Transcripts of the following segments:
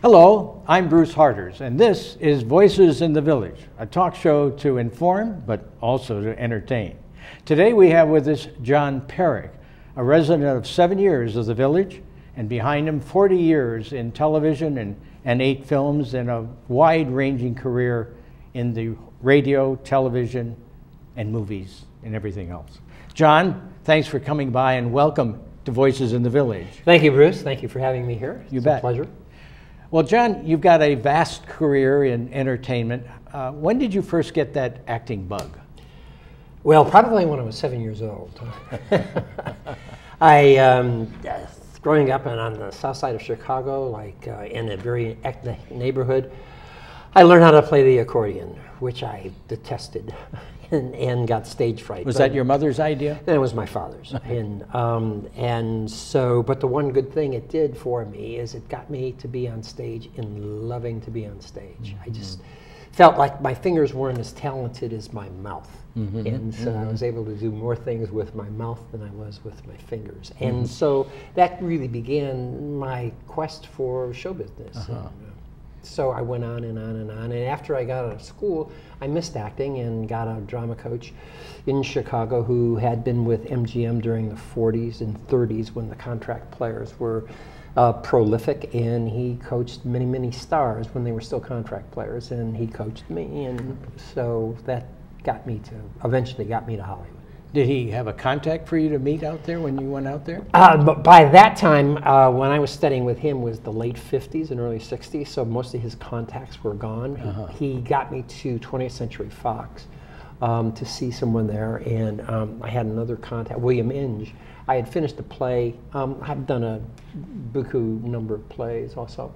Hello, I'm Bruce Harters, and this is Voices in the Village, a talk show to inform, but also to entertain. Today we have with us John Perak, a resident of 7 years of the village, and behind him 40 years in television and 8 films, and a wide-ranging career in the radio, television, and movies, and everything else. John, thanks for coming by, and welcome to Voices in the Village. Thank you, Bruce. Thank you for having me here. You bet. It's a pleasure. Well, John, you've got a vast career in entertainment. When did you first get that acting bug? Well, probably when I was 7 years old. I, growing up on the south side of Chicago, in a very ethnic neighborhood, I learned how to play the accordion, which I detested and got stage fright. Was that your mother's idea? That was my father's. And so, but the one good thing it did for me is it got me to be on stage and loving to be on stage. I just felt like my fingers weren't as talented as my mouth. And so I was able to do more things with my mouth than I was with my fingers. And so that really began my quest for show business. So I went on and on and on. And after I got out of school, I missed acting and got a drama coach in Chicago who had been with MGM during the 40s and 30s when the contract players were prolific. And he coached many, many stars when they were still contract players. And he coached me. And so that eventually got me to Hollywood. Did he have a contact for you to meet out there when you went out there? But by that time, when I was studying with him was the late 50s and early 60s, so most of his contacts were gone. He got me to 20th Century Fox to see someone there, and I had another contact, William Inge. I had finished a play. I've done a buku number of plays also.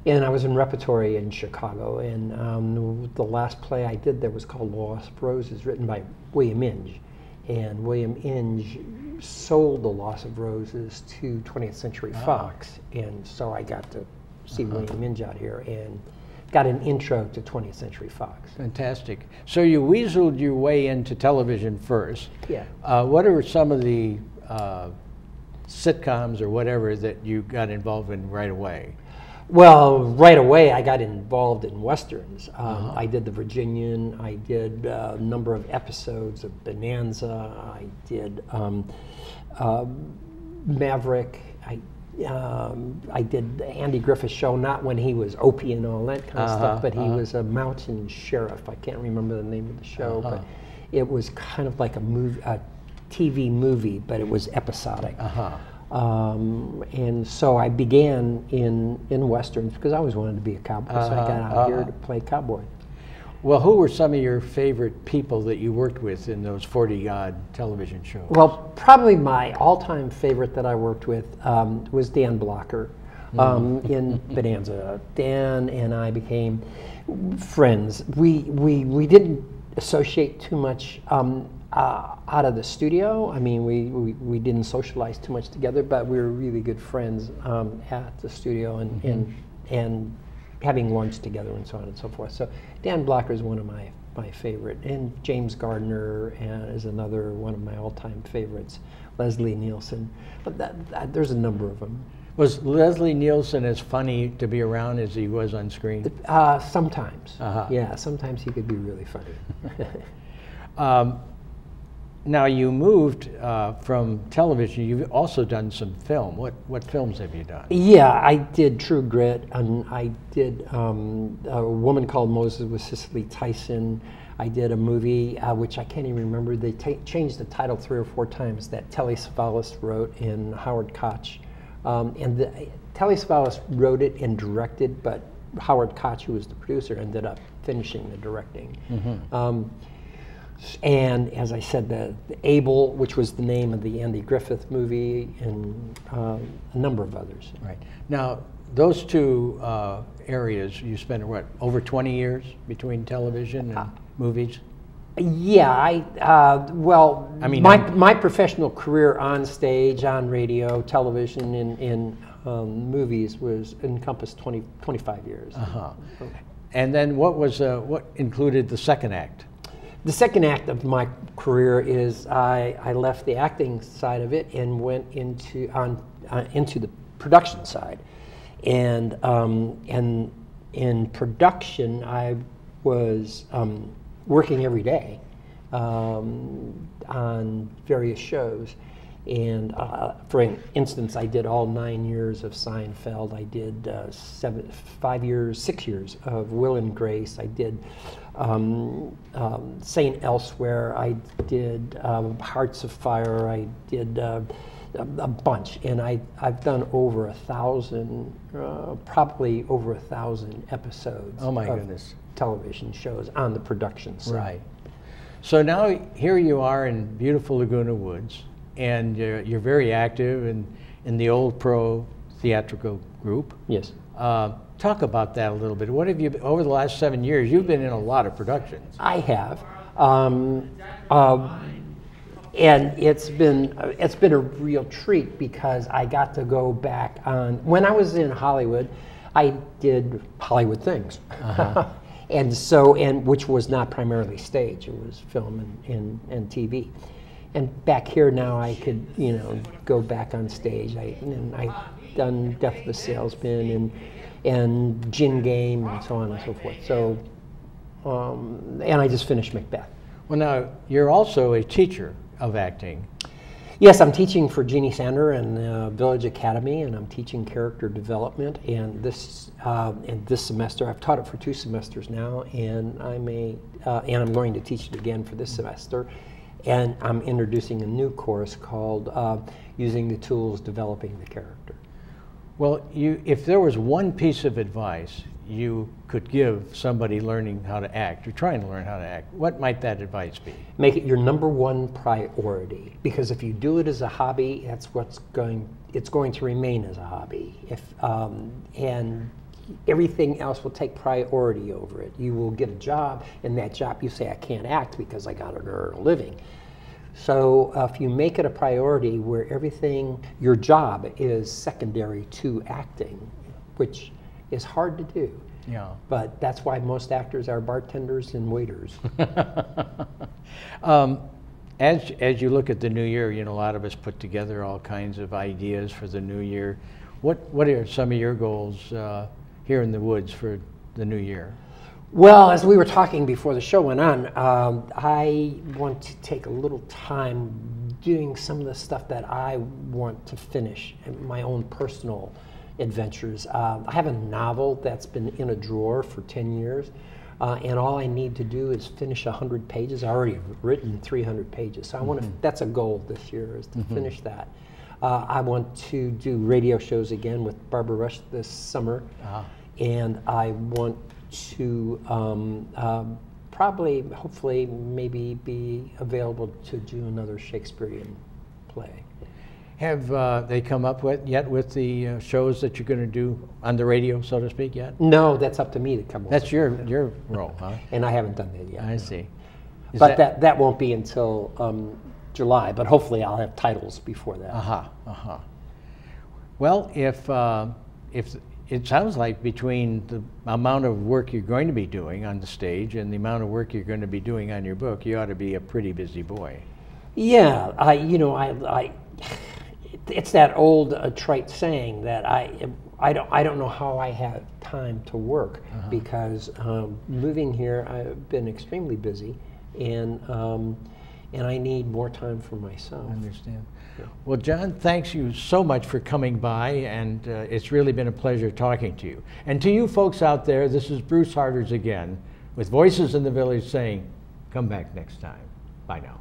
And I was in repertory in Chicago, and the last play I did there was called Lost Roses, written by William Inge. And William Inge sold The Loss of Roses to 20th Century Fox. And so I got to see William Inge out here and got an intro to 20th Century Fox. Fantastic. So you weaseled your way into television first. Yeah. What are some of the sitcoms or whatever that you got involved in right away? Well, right away I got involved in Westerns. I did The Virginian, I did a number of episodes of Bonanza, I did Maverick, I did the Andy Griffith Show, not when he was Opie and all that kind of stuff, but he was a mountain sheriff. I can't remember the name of the show, but it was kind of like a TV movie, but it was episodic. And so I began in Westerns because I always wanted to be a cowboy, so I got out here to play cowboy. Well, who were some of your favorite people that you worked with in those 40-odd television shows? Well, probably my all-time favorite that I worked with was Dan Blocker in Bonanza. Dan and I became friends. We didn't associate too much out of the studio. I mean, we didn't socialize too much together, but we were really good friends at the studio and having lunch together and so on and so forth. So Dan Blocker is one of my favorite, and James Gardner is another one of my all-time favorites. Leslie Nielsen. But there's a number of them. Was Leslie Nielsen as funny to be around as he was on screen? Sometimes. Yeah, sometimes he could be really funny. Now you moved from television. You've also done some film. What films have you done? Yeah, I did True Grit, and I did A Woman Called Moses with Cicely Tyson. I did a movie which I can't even remember. They changed the title 3 or 4 times that Telly Savalas wrote and Howard Koch. Telly Savalas wrote it and directed, but Howard Koch, who was the producer, ended up finishing the directing. And as I said, the Abel, which was the name of the Andy Griffith movie, and a number of others. Right. Now, those two areas, you spent, what, over 20 years between television and movies? Yeah, well, I mean, my professional career on stage, on radio, television, in movies was encompassed 25 years. And then what included the second act? The second act of my career is I left the acting side of it and went into the production side. And in production, I was working every day on various shows. And for instance, I did all 9 years of Seinfeld. I did 6 years of Will and Grace. I did Saint Elsewhere. I did Hearts of Fire. I did a bunch, and I've done over 1,000, probably over 1,000 episodes. Oh my of goodness! Television shows on the production side. Right. So now here you are in beautiful Laguna Woods, and you're very active in the Old Pro theatrical group. Yes. Talk about that a little bit. What have you, over the last 7 years, you've been in a lot of productions. I have. And it's been a real treat because I got to go back on, when I was in Hollywood, I did Hollywood things. And which was not primarily stage, it was film and TV. And back here now I could, go back on stage. I've done Death of the Salesman and Gin Game and so on and so forth. So, and I just finished Macbeth. Well, now, you're also a teacher of acting. Yes, I'm teaching for Jeannie Sander and Village Academy, and I'm teaching character development. And this semester, I've taught it for 2 semesters now, and I'm going to teach it again for this semester. And I'm introducing a new course called Using the Tools, Developing the Character. Well, if there was one piece of advice you could give somebody learning how to act, or trying to learn how to act, what might that advice be? Make it your #1 priority, because if you do it as a hobby, it's going to remain as a hobby. And everything else will take priority over it. You will get a job, and that job you say, I can't act because I got to earn a living. So if you make it a priority where your job is secondary to acting, which is hard to do. Yeah. But that's why most actors are bartenders and waiters. As you look at the new year, a lot of us put together all kinds of ideas for the new year. What are some of your goals here in the woods for the new year? Well, as we were talking before the show went on, I want to take a little time doing some of the stuff that I want to finish, my own personal adventures. I have a novel that's been in a drawer for 10 years, and all I need to do is finish 100 pages. I already have written 300 pages, so I want to. That's a goal this year, is to finish that. I want to do radio shows again with Barbara Rush this summer, and I want to hopefully, maybe be available to do another Shakespearean play. Have they come up with the shows that you're going to do on the radio, so to speak, yet? No, that's up to me to come up. That's your role, huh? And I haven't done that yet. I see. But that won't be until July. But hopefully, I'll have titles before that. Well, if it sounds like between the amount of work you're going to be doing on the stage and the amount of work you're going to be doing on your book, you ought to be a pretty busy boy. Yeah, it's that old trite saying that I don't know how I have time to work, because moving here I've been extremely busy, and I need more time for myself. I understand. Yeah. Well, John, thanks you so much for coming by, and it's really been a pleasure talking to you. And to you folks out there, this is Bruce Harders again with Voices in the Village saying, come back next time. Bye now.